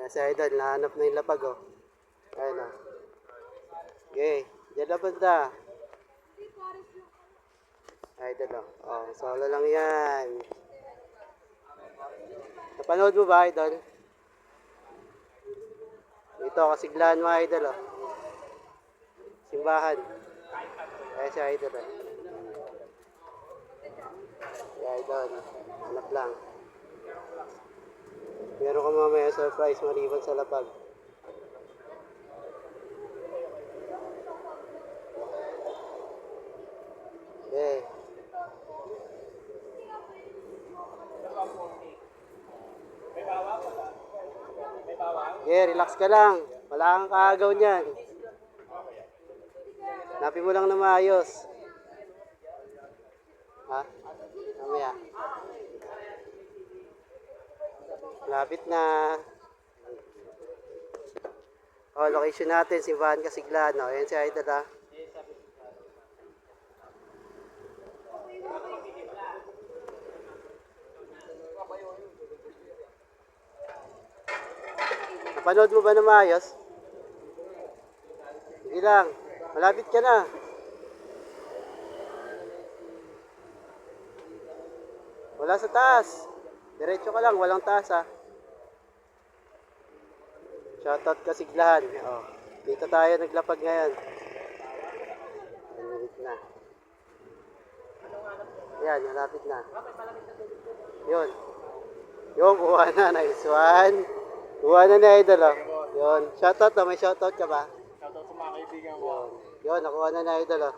Si Idol, nahanap na yung lapag, oh. Ayun, oh. Okay, dyan na punta. Idol, oh. Oh, solo lang yan. Napanood mo ba, Idol? Ito, kasiglahan mo, Idol, oh. Simbahan. Kaya si Idol, oh. Si Idol, hanap lang. Meron ka mamaya surprise maliban sa lapag. Okay. Okay, relax ka lang. Wala kang kaagaw niyan. Hanapin mo lang na maayos. Ha? Mamaya. Lapit na. Oh, location natin, Simbahan Kasiglahan. Oh, ayan si Idol, ha. Napanood mo ba na maayos? Sige lang. Malapit ka na. Wala sa taas. Diretso ka lang, walang taas, ha. Shoutout Kasiglahan. Oh, dito tayo naglapag ngayon. Malapit na. Ayan, malapit na. Yun. Yung kuha na. Nice one. Kuha na ni Idol, oh. Yun. Shoutout, oh. May shoutout ka ba? Shoutout sa mga kaibigan ko. Yun. Yun, nakuha na ni Idol, oh.